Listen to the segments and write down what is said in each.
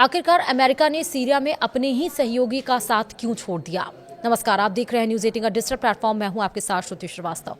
आखिरकार अमेरिका ने सीरिया में अपने ही सहयोगी का साथ क्यों छोड़ दिया। नमस्कार, आप देख रहे हैं न्यूज़ 18 का डिजिटल प्लेटफॉर्म। मैं हूं आपके साथ श्रुति श्रीवास्तव।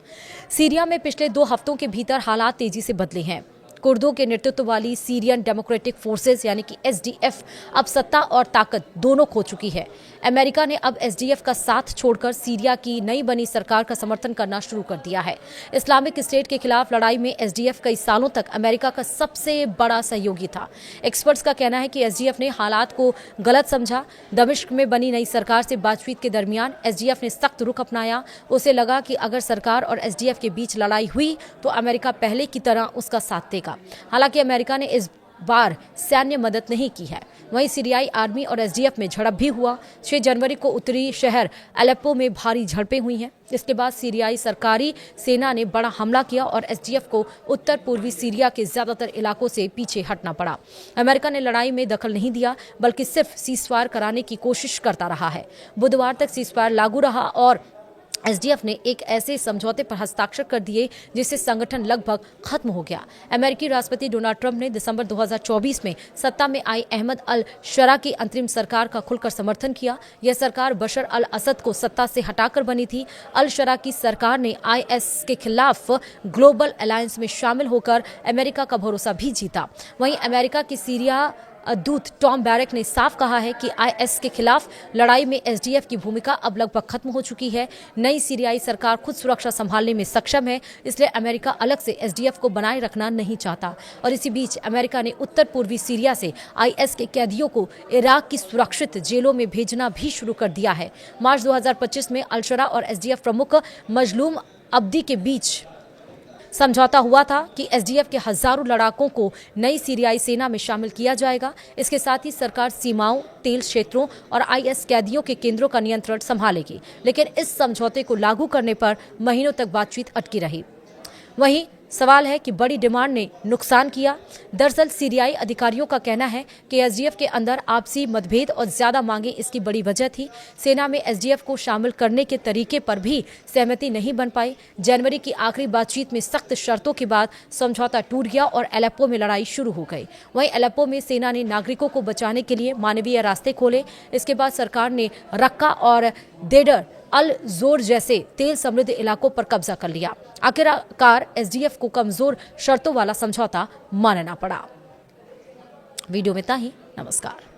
सीरिया में पिछले 2 हफ्तों के भीतर हालात तेजी से बदले हैं। कुर्दों के नेतृत्व वाली सीरियन डेमोक्रेटिक फोर्सेस यानी कि एसडीएफ अब सत्ता और ताकत दोनों खो चुकी है। अमेरिका ने अब एसडीएफ का साथ छोड़कर सीरिया की नई बनी सरकार का समर्थन करना शुरू कर दिया है। इस्लामिक स्टेट के खिलाफ लड़ाई में एसडीएफ कई सालों तक अमेरिका का सबसे बड़ा सहयोगी था। एक्सपर्ट्स का कहना है कि एसडीएफ ने हालात को गलत समझा। दमिश्क में बनी नई सरकार से बातचीत के दरमियान एसडीएफ ने सख्त रुख अपनाया। उसे लगा कि अगर सरकार और एसडीएफ के बीच लड़ाई हुई तो अमेरिका पहले की तरह उसका साथ देगा। हालांकि अमेरिका ने इस बार सैन्य मदद नहीं की है। वहीं सीरियाई आर्मी और एसडीएफ में झड़प भी हुआ। 6 जनवरी को उत्तरी शहर अलेप्पो में भारी झड़पें हुई हैं। इसके बाद सीरियाई सरकारी सेना ने बड़ा हमला किया और एसडीएफ को उत्तर पूर्वी सीरिया के ज्यादातर इलाकों से पीछे हटना पड़ा। अमेरिका ने लड़ाई में दखल नहीं दिया, बल्कि सिर्फ सीजफायर कराने की कोशिश करता रहा है। बुधवार तक सीजफायर लागू रहा और एसडीएफ ने एक ऐसे समझौते पर हस्ताक्षर कर दिए जिससे संगठन लगभग खत्म हो गया। अमेरिकी राष्ट्रपति डोनाल्ड ट्रंप ने दिसंबर 2024 में सत्ता में आई अहमद अल शरा की अंतरिम सरकार का खुलकर समर्थन किया। यह सरकार बशर अल असद को सत्ता से हटाकर बनी थी। अल शरा की सरकार ने आईएस के खिलाफ ग्लोबल अलायंस में शामिल होकर अमेरिका का भरोसा भी जीता। वहीं अमेरिका की सीरिया दूत टॉम बैरक ने साफ कहा है कि आईएस के खिलाफ लड़ाई में एसडीएफ की भूमिका अब लगभग खत्म हो चुकी है। नई सीरियाई सरकार खुद सुरक्षा संभालने में सक्षम है, इसलिए अमेरिका अलग से एसडीएफ को बनाए रखना नहीं चाहता। और इसी बीच अमेरिका ने उत्तर पूर्वी सीरिया से आईएस के कैदियों को इराक की सुरक्षित जेलों में भेजना भी शुरू कर दिया है। मार्च 2025 में अल शरा और एसडीएफ प्रमुख मजलूम अब्दी के बीच समझौता हुआ था कि एसडीएफ के हजारों लड़ाकों को नई सीरियाई सेना में शामिल किया जाएगा। इसके साथ ही सरकार सीमाओं, तेल क्षेत्रों और आईएस कैदियों के केंद्रों का नियंत्रण संभालेगी। लेकिन इस समझौते को लागू करने पर महीनों तक बातचीत अटकी रही। वहीं सवाल है कि बड़ी डिमांड ने नुकसान किया। दरअसल सीरियाई अधिकारियों का कहना है कि एसडीएफ के अंदर आपसी मतभेद और ज्यादा मांगे इसकी बड़ी वजह थी। सेना में एसडीएफ को शामिल करने के तरीके पर भी सहमति नहीं बन पाई। जनवरी की आखिरी बातचीत में सख्त शर्तों के बाद समझौता टूट गया और अलेप्पो में लड़ाई शुरू हो गई। वहीं अलेप्पो में सेना ने नागरिकों को बचाने के लिए मानवीय रास्ते खोले। इसके बाद सरकार ने रक्का और देडर अल जोर जैसे तेल समृद्ध इलाकों पर कब्जा कर लिया। आखिरकार एसडीएफ को कमजोर शर्तों वाला समझौता मानना पड़ा। वीडियो में इतना ही। नमस्कार।